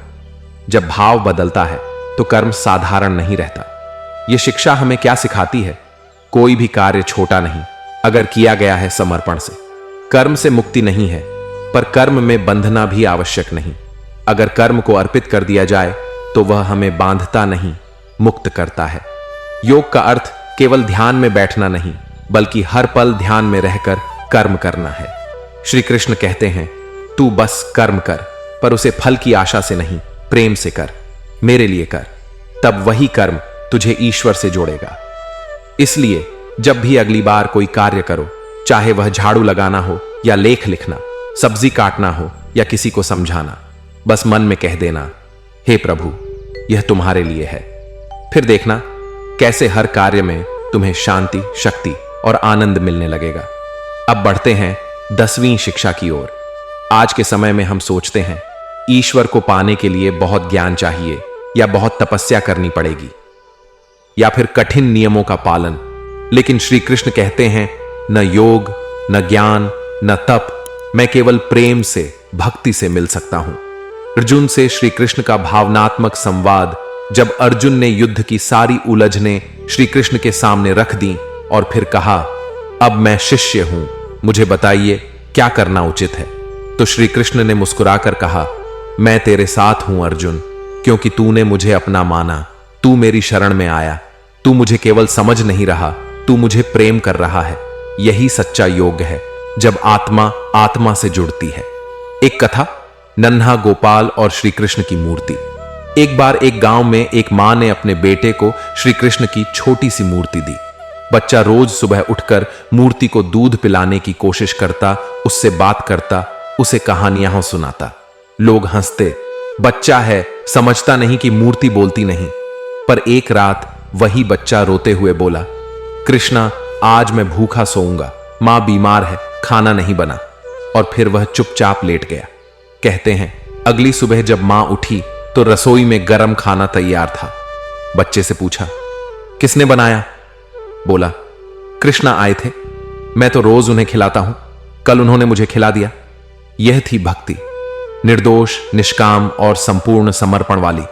S1: जब भाव बदलता है तो कर्म साधारण नहीं रहता। यह शिक्षा हमें क्या सिखाती है? कोई भी कार्य छोटा नहीं अगर किया गया है समर्पण से। कर्म से मुक्ति नहीं है, पर कर्म में बंधना भी आवश्यक नहीं। अगर कर्म को अर्पित कर दिया जाए तो वह हमें बांधता नहीं, मुक्त करता है। योग का अर्थ केवल ध्यान में बैठना नहीं, बल्कि हर पल ध्यान में रहकर कर्म करना है। श्री कृष्ण कहते हैं, तू बस कर्म कर, पर उसे फल की आशा से नहीं, प्रेम से कर, मेरे लिए कर। तब वही कर्म तुझे ईश्वर से जोड़ेगा। इसलिए जब भी अगली बार कोई कार्य करो चाहे वह झाड़ू लगाना हो या लेख लिखना, सब्जी काटना हो या किसी को समझाना। बस मन में कह देना, हे प्रभु, यह तुम्हारे लिए है। फिर देखना कैसे हर कार्य में तुम्हें शांति, शक्ति और आनंद मिलने लगेगा। अब बढ़ते हैं 10वीं शिक्षा की ओर। आज के समय में हम सोचते हैं ईश्वर को पाने के लिए बहुत ज्ञान चाहिए या बहुत तपस्या करनी पड़ेगी या फिर कठिन नियमों का पालन। लेकिन श्री कृष्ण कहते हैं, न योग, न ज्ञान, न तप, मैं केवल प्रेम से, भक्ति से मिल सकता हूं। अर्जुन से श्री कृष्ण का भावनात्मक संवाद, जब अर्जुन ने युद्ध की सारी उलझनें श्री कृष्ण के सामने रख दी और फिर कहा, अब मैं शिष्य हूं, मुझे बताइए क्या करना उचित है। तो श्री कृष्ण ने मुस्कुराकर कहा, मैं तेरे साथ हूं अर्जुन, क्योंकि तूने मुझे अपना माना, तू मेरी शरण में आया, तू मुझे केवल समझ नहीं रहा, तू मुझे प्रेम कर रहा है। यही सच्चा योग है, जब आत्मा आत्मा से जुड़ती है। एक कथा, नन्हा गोपाल और श्री कृष्ण की मूर्ति। एक बार एक गांव में एक मां ने अपने बेटे को श्री कृष्ण की छोटी सी मूर्ति दी। बच्चा रोज सुबह उठकर मूर्ति को दूध पिलाने की कोशिश करता, उससे बात करता, उसे कहानियां सुनाता। लोग हंसते, बच्चा है, समझता नहीं कि मूर्ति बोलती नहीं। पर एक रात वही बच्चा रोते हुए बोला, कृष्णा, आज मैं भूखा सोऊंगा, मां बीमार है, खाना नहीं बना। और फिर वह चुपचाप लेट गया। कहते हैं अगली सुबह जब मां उठी तो रसोई में गरम खाना तैयार था। बच्चे से पूछा, किसने बनाया? बोला, कृष्णा आए थे, मैं तो रोज उन्हें खिलाता हूं, कल उन्होंने मुझे खिला दिया। यह थी भक्ति, निर्दोष, निष्काम और संपूर्ण समर्पण वाली।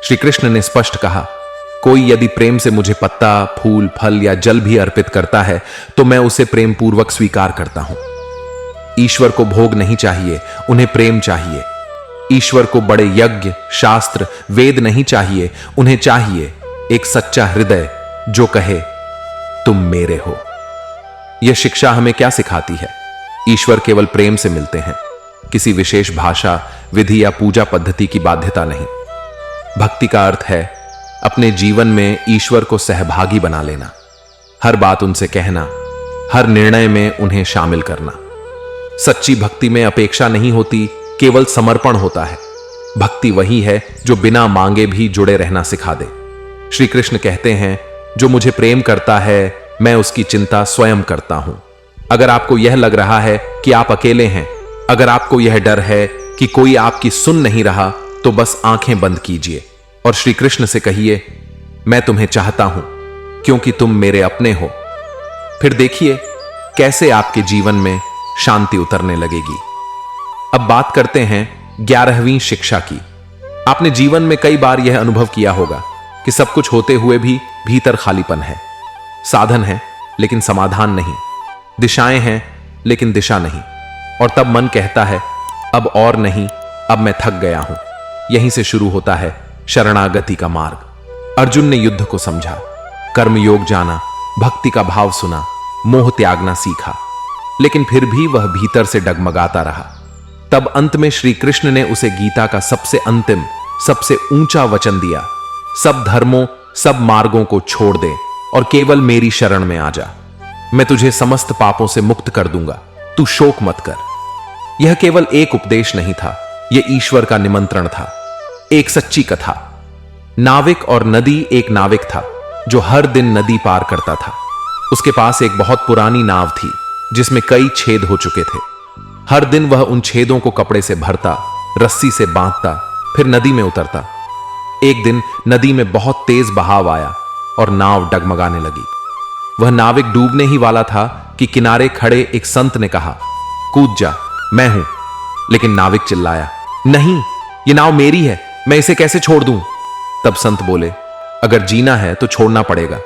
S1: श्री कृष्ण ने स्पष्ट कहा, कोई यदि प्रेम से मुझे पत्ता, फूल, फल या जल भी अर्पित करता है तो मैं उसे प्रेम पूर्वक स्वीकार करता हूं। ईश्वर को भोग नहीं चाहिए, उन्हें प्रेम चाहिए। ईश्वर को बड़े यज्ञ, शास्त्र, वेद नहीं चाहिए, उन्हें चाहिए एक सच्चा हृदय जो कहे, तुम मेरे हो। यह शिक्षा हमें क्या सिखाती है? ईश्वर केवल प्रेम से मिलते हैं, किसी विशेष भाषा, विधि या पूजा पद्धति की बाध्यता नहीं। भक्ति का अर्थ है अपने जीवन में ईश्वर को सहभागी बना लेना, हर बात उनसे कहना, हर निर्णय में उन्हें शामिल करना। सच्ची भक्ति में अपेक्षा नहीं होती, केवल समर्पण होता है। भक्ति वही है जो बिना मांगे भी जुड़े रहना सिखा दे। श्री कृष्ण कहते हैं, जो मुझे प्रेम करता है मैं उसकी चिंता स्वयं करता हूं। अगर आपको यह लग रहा है कि आप अकेले हैं, अगर आपको यह डर है कि कोई आपकी सुन नहीं रहा, तो बस आंखें बंद कीजिए और श्री कृष्ण से कहिए, मैं तुम्हें चाहता हूं क्योंकि तुम मेरे अपने हो। फिर देखिए कैसे आपके जीवन में शांति उतरने लगेगी। अब बात करते हैं 11वीं शिक्षा की। आपने जीवन में कई बार यह अनुभव किया होगा कि सब कुछ होते हुए भी भीतर खालीपन है। साधन है लेकिन समाधान नहीं, दिशाएं हैं लेकिन दिशा नहीं। और तब मन कहता है, अब और नहीं, अब मैं थक गया हूं। यहीं से शुरू होता है शरणागति का मार्ग। अर्जुन ने युद्ध को समझा, कर्मयोग जाना, भक्ति का भाव सुना, मोह त्यागना सीखा, लेकिन फिर भी वह भीतर से डगमगाता रहा। तब अंत में श्री कृष्ण ने उसे गीता का सबसे अंतिम, सबसे ऊंचा वचन दिया, सब धर्मों, सब मार्गों को छोड़ दे और केवल मेरी शरण में आ जा। मैं तुझे समस्त पापों से मुक्त कर दूंगा, तू शोक मत कर। यह केवल एक उपदेश नहीं था, यह ईश्वर का निमंत्रण था। एक सच्ची कथा। नाविक और नदी। एक नाविक था जो हर दिन नदी पार करता था। उसके पास एक बहुत पुरानी नाव थी जिसमें कई छेद हो चुके थे। हर दिन वह उन छेदों को कपड़े से भरता, रस्सी से बांधता, फिर नदी में उतरता। एक दिन नदी में बहुत तेज बहाव आया और नाव डगमगाने लगी। वह नाविक डूबने ही वाला था कि किनारे खड़े एक संत ने कहा, कूद जा, मैं हूं। लेकिन नाविक चिल्लाया, नहीं, ये नाव मेरी है, मैं इसे कैसे छोड़ दूं? तब संत बोले, अगर जीना है तो छोड़ना पड़ेगा।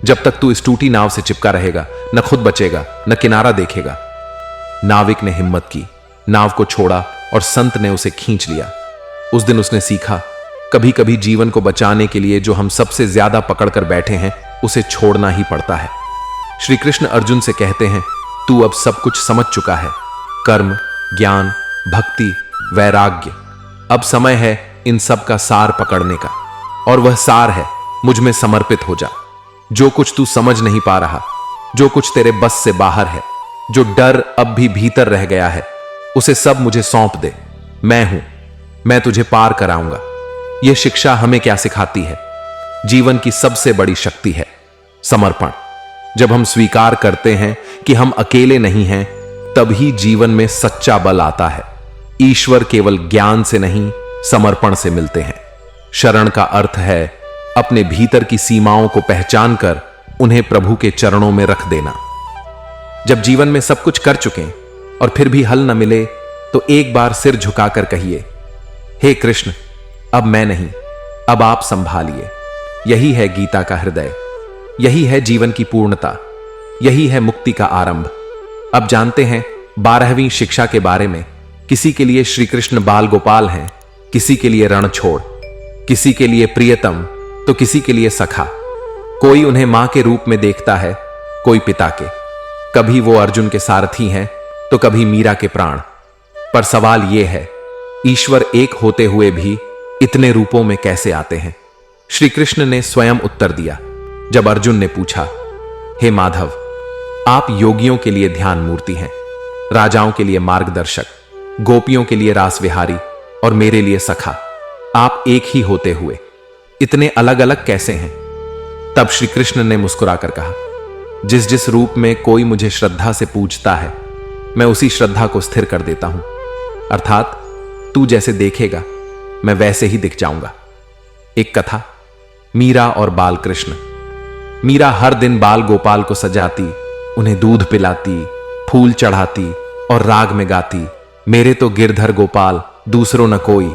S1: जब तक तू इस टूटी नाव से चिपका रहेगा, न खुद बचेगा न किनारा देखेगा। नाविक ने हिम्मत की, नाव को छोड़ा और संत ने उसे खींच लिया। उस दिन उसने सीखा, कभी कभी जीवन को बचाने के लिए जो हम सबसे ज्यादा पकड़ कर बैठे हैं, उसे छोड़ना ही पड़ता है। श्री कृष्ण अर्जुन से कहते हैं, तू अब सब कुछ समझ चुका है, कर्म, ज्ञान, भक्ति, वैराग्य। अब समय है इन सब का सार पकड़ने का, और वह सार है मुझ में समर्पित हो जा। जो कुछ तू समझ नहीं पा रहा, जो कुछ तेरे बस से बाहर है, जो डर अब भी भीतर रह गया है उसे सब मुझे सौंप दे। मैं हूं, मैं तुझे पार कराऊंगा। यह शिक्षा हमें क्या सिखाती है? जीवन की सबसे बड़ी शक्ति है समर्पण। जब हम स्वीकार करते हैं कि हम अकेले नहीं हैं, तभी जीवन में सच्चा बल आता है। ईश्वर केवल ज्ञान से नहीं, समर्पण से मिलते हैं। शरण का अर्थ है अपने भीतर की सीमाओं को पहचान कर उन्हें प्रभु के चरणों में रख देना। जब जीवन में सब कुछ कर चुके और फिर भी हल न मिले, तो एक बार सिर झुकाकर कहिए, हे कृष्ण, अब मैं नहीं, अब आप संभालिए। यही है गीता का हृदय, यही है जीवन की पूर्णता, यही है मुक्ति का आरंभ। अब जानते हैं 12वीं शिक्षा के बारे में। किसी के लिए श्री कृष्ण बाल गोपाल हैं, किसी के लिए रणछोड़, किसी के लिए प्रियतम, तो किसी के लिए सखा। कोई उन्हें मां के रूप में देखता है, कोई पिता के। कभी वो अर्जुन के सारथी हैं, तो कभी मीरा के प्राण। पर सवाल यह है, ईश्वर एक होते हुए भी इतने रूपों में कैसे आते हैं? श्री कृष्ण ने स्वयं उत्तर दिया जब अर्जुन ने पूछा, हे माधव, आप योगियों के लिए ध्यान मूर्ति हैं, राजाओं के लिए मार्गदर्शक, गोपियों के लिए रास विहारी और मेरे लिए सखा। आप एक ही होते हुए इतने अलग अलग कैसे हैं? तब श्री कृष्ण ने मुस्कुराकर कहा, जिस जिस रूप में कोई मुझे श्रद्धा से पूजता है, मैं उसी श्रद्धा को स्थिर कर देता हूं। अर्थात तू जैसे देखेगा मैं वैसे ही दिख जाऊंगा। एक कथा, मीरा और बाल कृष्ण। मीरा हर दिन बाल गोपाल को सजाती, उन्हें दूध पिलाती, फूल चढ़ाती और राग में गाती, मेरे तो गिरधर गोपाल दूसरों न कोई।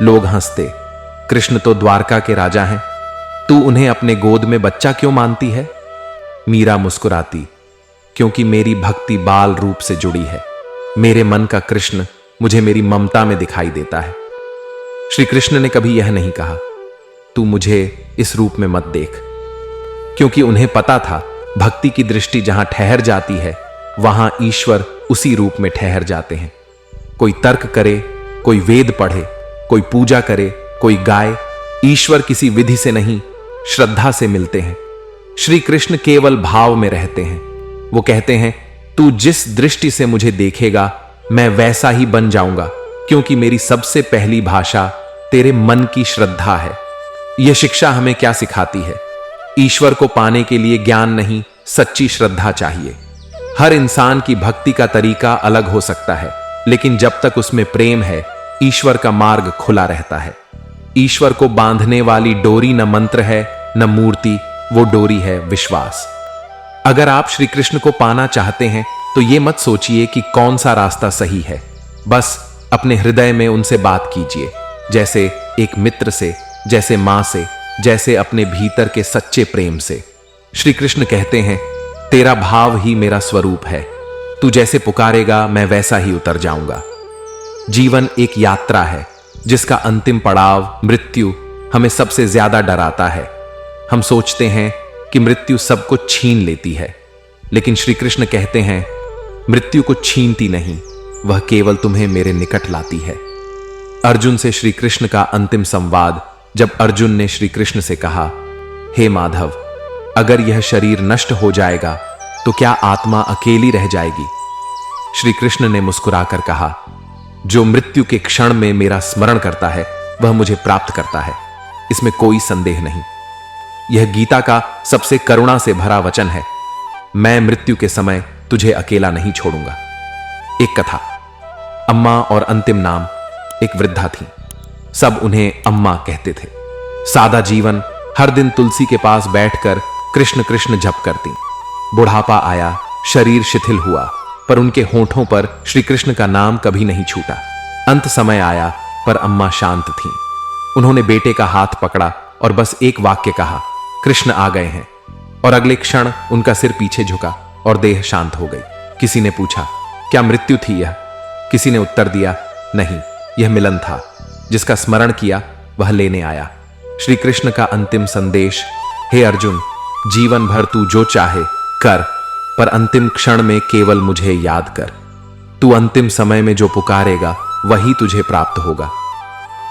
S1: लोग हंसते, कृष्ण तो द्वारका के राजा हैं, तू उन्हें अपने गोद में बच्चा क्यों मानती है? मीरा मुस्कुराती, क्योंकि मेरी भक्ति बाल रूप से जुड़ी है। मेरे मन का कृष्ण मुझे मेरी ममता में दिखाई देता है। श्री कृष्ण ने कभी यह नहीं कहा, तू मुझे इस रूप में मत देख, क्योंकि उन्हें पता था भक्ति की दृष्टि जहां ठहर जाती है, वहां ईश्वर उसी रूप में ठहर जाते हैं। कोई तर्क करे, कोई वेद पढ़े, कोई पूजा करे, कोई गाए, ईश्वर किसी विधि से नहीं, श्रद्धा से मिलते हैं। श्री कृष्ण केवल भाव में रहते हैं। वो कहते हैं, तू जिस दृष्टि से मुझे देखेगा मैं वैसा ही बन जाऊंगा, क्योंकि मेरी सबसे पहली भाषा तेरे मन की श्रद्धा है। यह शिक्षा हमें क्या सिखाती है? ईश्वर को पाने के लिए ज्ञान नहीं, सच्ची श्रद्धा चाहिए। हर इंसान की भक्ति का तरीका अलग हो सकता है, लेकिन जब तक उसमें प्रेम है, ईश्वर का मार्ग खुला रहता है। ईश्वर को बांधने वाली डोरी न मंत्र है न मूर्ति, वो डोरी है विश्वास। अगर आप श्री कृष्ण को पाना चाहते हैं तो ये मत सोचिए कि कौन सा रास्ता सही है। बस अपने हृदय में उनसे बात कीजिए, जैसे एक मित्र से, जैसे मां से, जैसे अपने भीतर के सच्चे प्रेम से। श्री कृष्ण कहते हैं, तेरा भाव ही मेरा स्वरूप है, तू जैसे पुकारेगा मैं वैसा ही उतर जाऊंगा। जीवन एक यात्रा है जिसका अंतिम पड़ाव मृत्यु हमें सबसे ज्यादा डराता है। हम सोचते हैं कि मृत्यु सब कुछ छीन लेती है, लेकिन श्री कृष्ण कहते हैं, मृत्यु को छीनती नहीं, वह केवल तुम्हें मेरे निकट लाती है। अर्जुन से श्री कृष्ण का अंतिम संवाद, जब अर्जुन ने श्री कृष्ण से कहा, हे माधव, अगर यह शरीर नष्ट हो जाएगा तो क्या आत्मा अकेली रह जाएगी? श्री कृष्ण ने मुस्कुराकर कहा, जो मृत्यु के क्षण में मेरा स्मरण करता है वह मुझे प्राप्त करता है, इसमें कोई संदेह नहीं। यह गीता का सबसे करुणा से भरा वचन है। मैं मृत्यु के समय तुझे अकेला नहीं छोड़ूंगा। एक कथा, अम्मा और अंतिम नाम। एक वृद्धा थी, सब उन्हें अम्मा कहते थे। सादा जीवन, हर दिन तुलसी के पास बैठकर कृष्ण कृष्ण जप करती। बुढ़ापा आया, शरीर शिथिल हुआ, पर उनके होठों पर श्री कृष्ण का नाम कभी नहीं छूटा। अंत समय आया, पर अम्मा शांत थीं। उन्होंने बेटे का हाथ पकड़ा और बस एक वाक्य कहा, कृष्ण आ गए हैं, और अगले क्षण उनका सिर पीछे झुका और देह शांत हो गई। किसी ने पूछा, क्या मृत्यु थी यह? किसी ने उत्तर दिया, नहीं, यह मिलन था। जिसका स्मरण किया वह लेने आया। श्री कृष्ण का अंतिम संदेश, हे अर्जुन, जीवन भर तू जो चाहे कर, पर अंतिम क्षण में केवल मुझे याद कर। तू अंतिम समय में जो पुकारेगा वही तुझे प्राप्त होगा।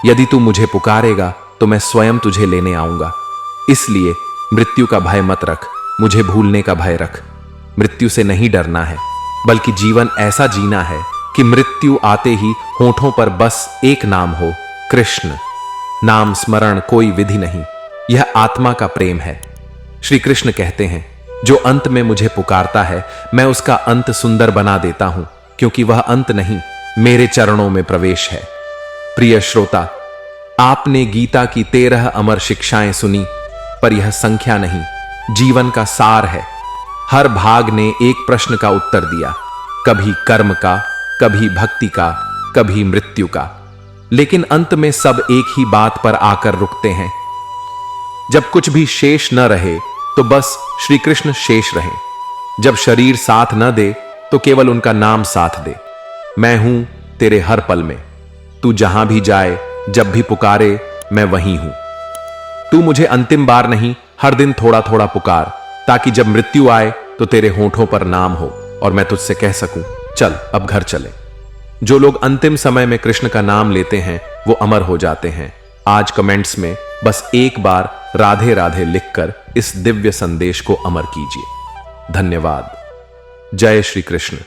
S1: यदि तू मुझे पुकारेगा तो मैं स्वयं तुझे लेने आऊंगा। इसलिए मृत्यु का भय मत रख, मुझे भूलने का भय रख। मृत्यु से नहीं डरना है, बल्कि जीवन ऐसा जीना है कि मृत्यु आते ही होठों पर बस एक नाम हो, कृष्ण। नाम स्मरण कोई विधि नहीं, यह आत्मा का प्रेम है। श्री कृष्ण कहते हैं, जो अंत में मुझे पुकारता है मैं उसका अंत सुंदर बना देता हूं, क्योंकि वह अंत नहीं, मेरे चरणों में प्रवेश है। प्रिय श्रोता, आपने गीता की 13 अमर शिक्षाएं सुनी, पर यह संख्या नहीं, जीवन का सार है। हर भाग ने एक प्रश्न का उत्तर दिया, कभी कर्म का, कभी भक्ति का, कभी मृत्यु का, लेकिन अंत में सब एक ही बात पर आकर रुकते हैं। जब कुछ भी शेष न रहे तो बस श्री कृष्ण शेष रहें। जब शरीर साथ न दे तो केवल उनका नाम साथ दे। मैं हूं तेरे हर पल में, तू जहां भी जाए, जब भी पुकारे, मैं वहीं हूं। तू मुझे अंतिम बार नहीं, हर दिन थोड़ा थोड़ा पुकार, ताकि जब मृत्यु आए तो तेरे होठों पर नाम हो और मैं तुझसे कह सकूं, चल अब घर चले। जो लोग अंतिम समय में कृष्ण का नाम लेते हैं वो अमर हो जाते हैं। आज कमेंट्स में बस एक बार राधे राधे लिखकर इस दिव्य संदेश को अमर कीजिए। धन्यवाद। जय श्री कृष्ण।